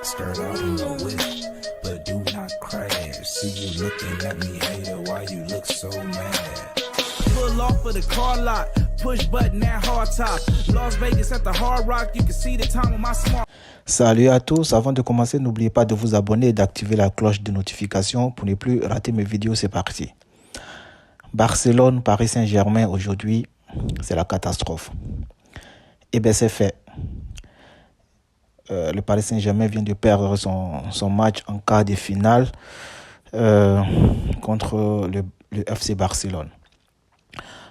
Start out in a wish, but do not crash. See you looking at me, hater, why you look so mad? Pull off of the car lot, push button at hard top. Las Vegas at the Hard Rock, you can see the time on my smart. Salut à tous, avant de commencer, n'oubliez pas de vous abonner et d'activer la cloche de notification pour ne plus rater mes vidéos, c'est parti. Barcelone, Paris Saint-Germain, aujourd'hui, c'est la catastrophe. Et bien c'est fait. Le Paris Saint-Germain vient de perdre son match en quart de finale contre le FC Barcelone.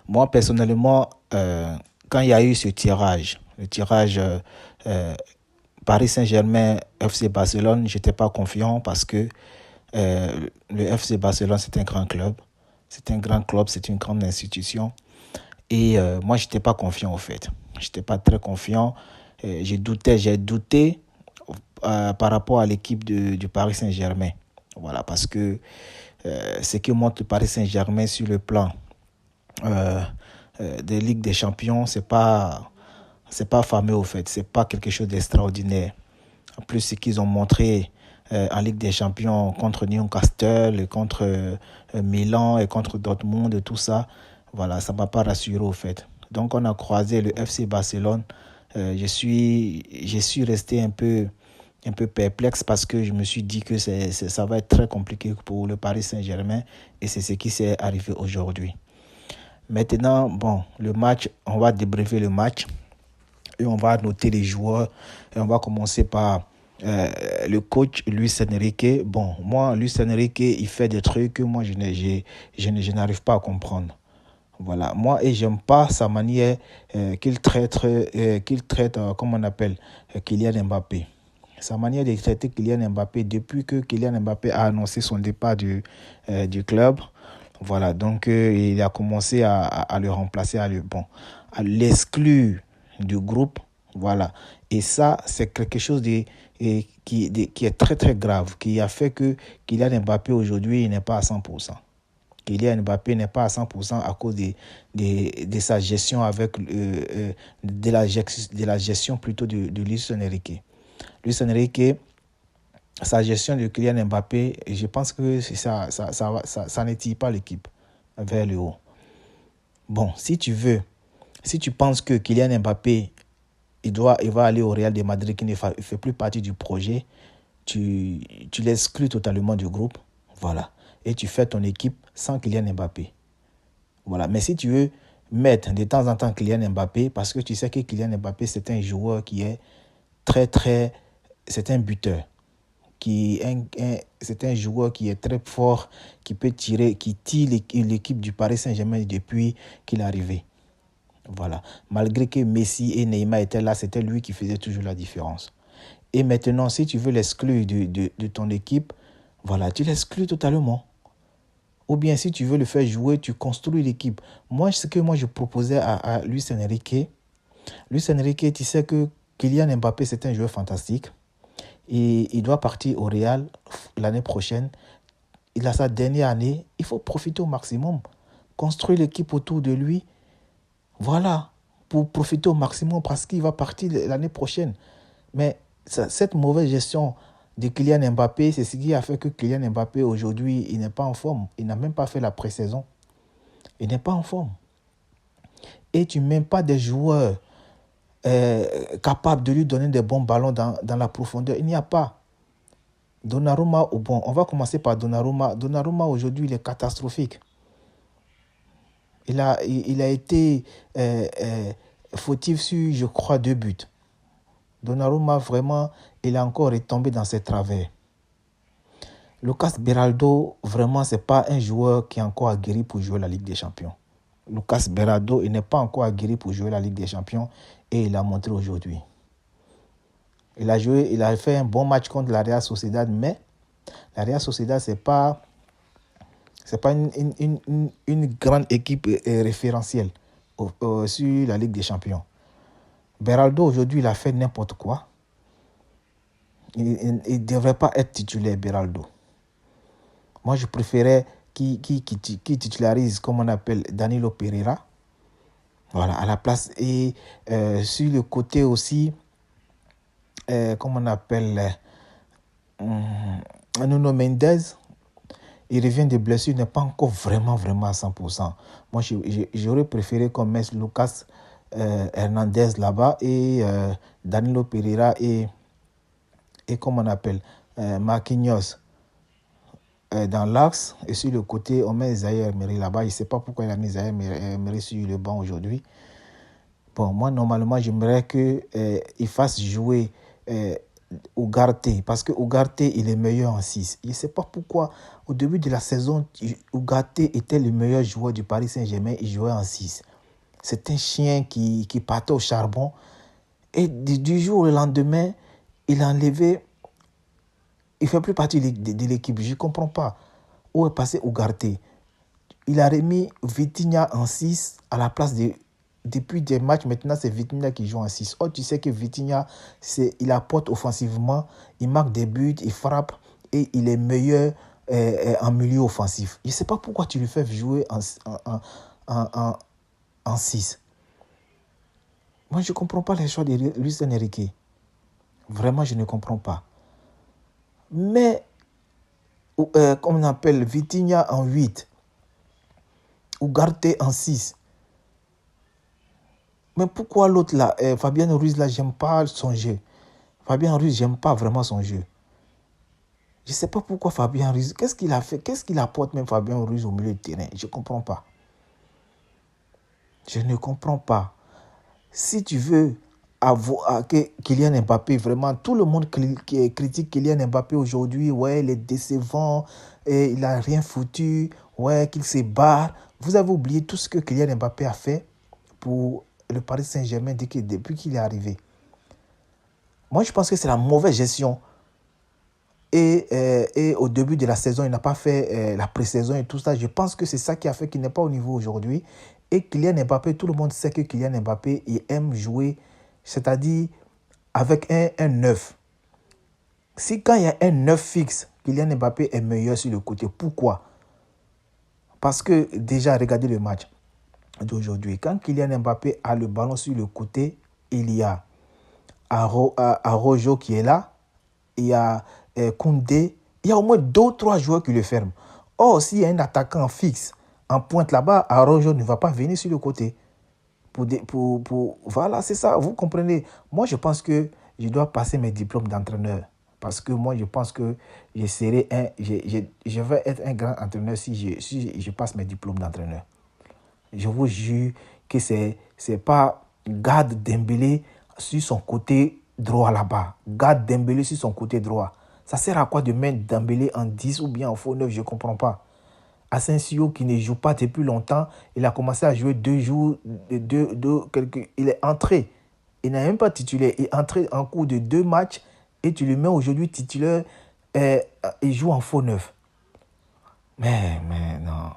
Moi, personnellement, quand il y a eu ce tirage, le tirage Paris Saint-Germain, FC Barcelone, je n'étais pas confiant parce que le FC Barcelone, c'est un grand club. C'est un grand club, c'est une grande institution. Et moi, je n'étais pas confiant au fait. Je n'étais pas très confiant. J'ai douté par rapport à l'équipe du Paris Saint-Germain. Voilà, parce que ce que montre le Paris Saint-Germain sur le plan des Ligues des Champions, c'est pas fameux au fait. C'est pas quelque chose d'extraordinaire. En plus, ce qu'ils ont montré en Ligue des Champions contre Newcastle, et contre Milan et contre Dortmund et tout ça, voilà, ça m'a pas rassuré au fait. Donc on a croisé le FC Barcelone. Je suis resté un peu perplexe parce que je me suis dit que ça va être très compliqué pour le Paris Saint-Germain et c'est ce qui s'est arrivé aujourd'hui. Maintenant, bon, le match, on va débriefer le match et on va noter les joueurs et on va commencer par le coach Luis Enrique. Bon, moi, Luis Enrique, il fait des trucs que moi, je n'arrive pas à comprendre. Voilà, moi, et j'aime pas sa manière qu'il traite, comment on appelle, Kylian Mbappé. Sa manière de traiter Kylian Mbappé depuis que Kylian Mbappé a annoncé son départ du club. Voilà, donc il a commencé à le remplacer, à l'exclure du groupe. Voilà, et ça, c'est quelque chose qui est très très grave, qui a fait que Kylian Mbappé aujourd'hui, il n'est pas à 100%. Kylian Mbappé n'est pas à 100% à cause de sa gestion de la gestion plutôt de Luis Enrique. Luis Enrique, sa gestion de Kylian Mbappé, je pense que ça n'étire pas l'équipe vers le haut. Bon, si tu penses que Kylian Mbappé, il va aller au Real de Madrid qui ne fait plus partie du projet, tu l'exclus totalement du groupe, voilà, et tu fais ton équipe sans Kylian Mbappé. Voilà, mais si tu veux mettre de temps en temps Kylian Mbappé, parce que tu sais que Kylian Mbappé, c'est un joueur qui est c'est un buteur. C'est un joueur qui est très fort, qui tire l'équipe du Paris Saint-Germain depuis qu'il est arrivé. Voilà. Malgré que Messi et Neymar étaient là, c'était lui qui faisait toujours la différence. Et maintenant, si tu veux l'exclure de ton équipe, voilà, tu l'exclus totalement. Ou bien si tu veux le faire jouer, tu construis l'équipe. Moi, ce que je proposais à Luis Enrique, tu sais que Kylian Mbappé, c'est un joueur fantastique. Et il doit partir au Real l'année prochaine. Il a sa dernière année. Il faut profiter au maximum. Construire l'équipe autour de lui. Voilà. Pour profiter au maximum parce qu'il va partir l'année prochaine. Mais cette mauvaise gestion de Kylian Mbappé, c'est ce qui a fait que Kylian Mbappé, aujourd'hui, il n'est pas en forme. Il n'a même pas fait la pré-saison. Il n'est pas en forme. Et tu ne mets pas des joueurs capable de lui donner des bons ballons dans la profondeur. Il n'y a pas. Donnarumma, bon, on va commencer par Donnarumma. Donnarumma, aujourd'hui, il est catastrophique. Il a été fautif sur, je crois, 2 buts. Donnarumma, vraiment, il a encore retombé dans ses travers. Lucas Beraldo, vraiment, ce n'est pas un joueur qui est encore aguerri pour jouer la Ligue des Champions. Lucas Beraldo, il n'est pas encore aguerri pour jouer la Ligue des Champions et il a montré aujourd'hui. Il a fait un bon match contre la Real Sociedad, mais la Real Sociedad, c'est pas une grande équipe référentielle sur la Ligue des Champions. Beraldo, aujourd'hui, il a fait n'importe quoi. Il ne devrait pas être titulaire, Beraldo. Moi, je préférais qui titularise, comme on appelle, Danilo Pereira. Voilà, à la place. Et sur le côté aussi, comment on appelle, Nuno Mendes, il revient de blessure, il n'est pas encore vraiment à 100%. Moi, j'aurais préféré qu'on mette Lucas Hernandez là-bas et Danilo Pereira et comment on appelle, Marquinhos dans l'axe. Et sur le côté, on met Zaire Emery là-bas. Je ne sais pas pourquoi il a mis Zaire Emery sur le banc aujourd'hui. Bon, moi, normalement, j'aimerais qu'il fasse jouer Ugarte, parce que Ugarte, il est meilleur en 6. Je ne sais pas pourquoi, au début de la saison, Ugarte était le meilleur joueur du Paris Saint-Germain, il jouait en 6. C'est un chien qui partait au charbon. Et du jour au lendemain, il a enlevé, il ne fait plus partie de l'équipe. Je ne comprends pas. Où est passé Ugarte? Il a remis Vitinha en 6 à la place de... Depuis des matchs, maintenant, c'est Vitinha qui joue en 6. Oh, tu sais que Vitinha, il apporte offensivement, il marque des buts, il frappe et il est meilleur en milieu offensif. Je ne sais pas pourquoi tu le fais jouer en 6. Moi, je ne comprends pas les choix de Luis Enrique. Vraiment, je ne comprends pas. Mais, comme on appelle, Vitinha en 8. Ugarte en 6. Mais pourquoi l'autre là, Fabien Ruiz là, j'aime pas son jeu. Fabien Ruiz, j'aime pas vraiment son jeu. Je ne sais pas pourquoi Fabien Ruiz, qu'est-ce qu'il a fait, qu'est-ce qu'il apporte même Fabien Ruiz au milieu de terrain. Je ne comprends pas. Je ne comprends pas. Si tu veux que Kylian Mbappé, vraiment, tout le monde critique Kylian Mbappé aujourd'hui. Ouais, il est décevant, et il n'a rien foutu, ouais, qu'il se barre. Vous avez oublié tout ce que Kylian Mbappé a fait pour le Paris Saint-Germain depuis qu'il est arrivé. Moi, je pense que c'est la mauvaise gestion. Et au début de la saison, il n'a pas fait la pré-saison et tout ça. Je pense que c'est ça qui a fait qu'il n'est pas au niveau aujourd'hui. Et Kylian Mbappé, tout le monde sait que Kylian Mbappé, il aime jouer, c'est-à-dire avec un 9. Si quand il y a un 9 fixe, Kylian Mbappé est meilleur sur le côté. Pourquoi? Parce que déjà, regardez le match d'aujourd'hui. Quand Kylian Mbappé a le ballon sur le côté, il y a Araujo qui est là, il y a Koundé, il y a au moins 2 ou 3 joueurs qui le ferment. Or, s'il y a un attaquant fixe en pointe là-bas, Araujo ne va pas venir sur le côté. Voilà, c'est ça, vous comprenez. Moi, je pense que je dois passer mes diplômes d'entraîneur. Parce que moi, je pense que je vais être un grand entraîneur si je passe mes diplômes d'entraîneur. Je vous jure que c'est pas Gad Dembélé sur son côté droit là-bas. Gad Dembélé sur son côté droit. Ça sert à quoi de mettre Dembélé en 10 ou bien en faux 9? Je ne comprends pas. Asensio qui ne joue pas depuis longtemps, il a commencé à jouer 2 jours, il est entré. Il n'a même pas titulaire. Il est entré en cours de 2 matchs et tu le mets aujourd'hui titulaire. Il joue en faux 9. Mais non.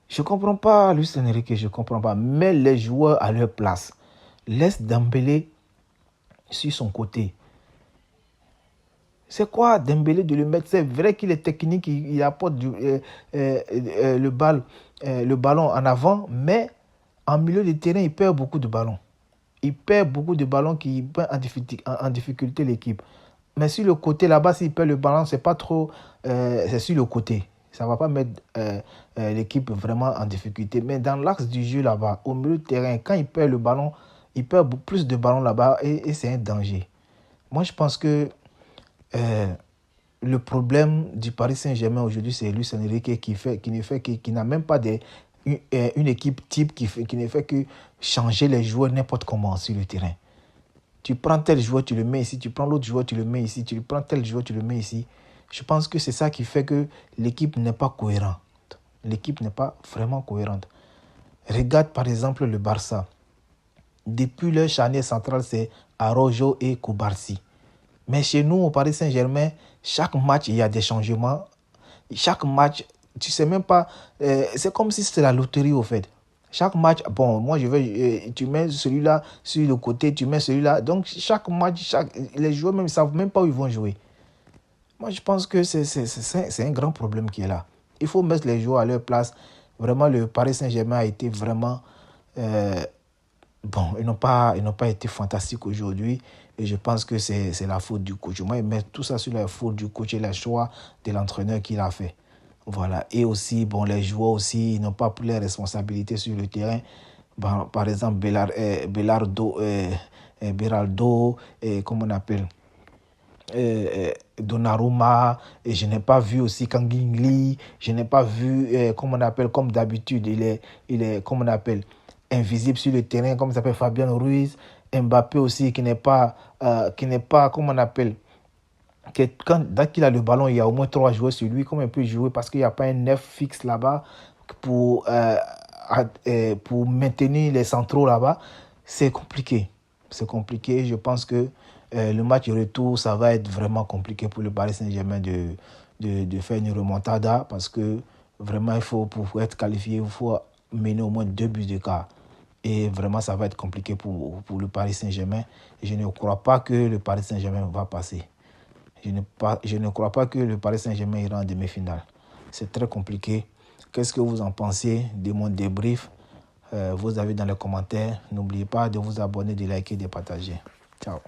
Je ne comprends pas, Luis Enrique, je ne comprends pas. Mets les joueurs à leur place. Laisse Dembélé sur son côté. C'est quoi Dembélé de le mettre? C'est vrai qu'il est technique, il apporte le ballon en avant, mais en milieu de terrain, il perd beaucoup de ballons. Il perd beaucoup de ballons qui mettent en difficulté l'équipe. Mais sur le côté là-bas, s'il perd le ballon, c'est pas trop. C'est sur le côté. Ça ne va pas mettre l'équipe vraiment en difficulté. Mais dans l'axe du jeu là-bas, au milieu de terrain, quand il perd le ballon, il perd plus de ballons là-bas et c'est un danger. Moi, je pense que le problème du Paris Saint-Germain aujourd'hui, c'est Luis Enrique qui n'a même pas une équipe type qui ne fait que changer les joueurs n'importe comment sur le terrain. Tu prends tel joueur, tu le mets ici. Tu prends l'autre joueur, tu le mets ici. Tu prends tel joueur, tu le mets ici. Je pense que c'est ça qui fait que l'équipe n'est pas cohérente. L'équipe n'est pas vraiment cohérente. Regarde par exemple le Barça. Depuis leur charnière centrale, c'est Araujo et Koubarsi. Mais chez nous, au Paris Saint-Germain, chaque match, il y a des changements. Chaque match, tu ne sais même pas. C'est comme si c'était la loterie, au fait. Chaque match, bon, moi, tu mets celui-là sur le côté, tu mets celui-là. Donc, chaque match, les joueurs même ne savent même pas où ils vont jouer. Moi, je pense que c'est un grand problème qui est là. Il faut mettre les joueurs à leur place. Vraiment, le Paris Saint-Germain a été vraiment bon, ils n'ont pas été fantastiques aujourd'hui. Et je pense que c'est la faute du coach. Moi, je mets tout ça sur la faute du coach et le choix de l'entraîneur qu'il a fait. Voilà. Et aussi, bon, les joueurs aussi, ils n'ont pas pris les responsabilités sur le terrain. Bon, par exemple, Beraldo, comment on appelle, Donnarumma, et je n'ai pas vu aussi Kangin Lee, je n'ai pas vu, comme on appelle, comme d'habitude, comme on appelle, invisible sur le terrain, comme il s'appelle Fabien Ruiz, Mbappé aussi, qui n'est pas, comme on appelle, dès qu'il a le ballon, il y a au moins 3 joueurs sur lui, comment il peut jouer, parce qu'il n'y a pas un neuf fixe là-bas pour, pour maintenir les centraux là-bas, c'est compliqué. C'est compliqué, je pense que le match retour, ça va être vraiment compliqué pour le Paris Saint-Germain de faire une remontada parce que vraiment, pour être qualifié, il faut mener au moins 2 buts d'écart. Et vraiment, ça va être compliqué pour le Paris Saint-Germain. Je ne crois pas que le Paris Saint-Germain va passer. Je ne crois pas que le Paris Saint-Germain ira en demi-finale. C'est très compliqué. Qu'est-ce que vous en pensez de mon débrief? Vous avez dans les commentaires. N'oubliez pas de vous abonner, de liker, de partager. Ciao.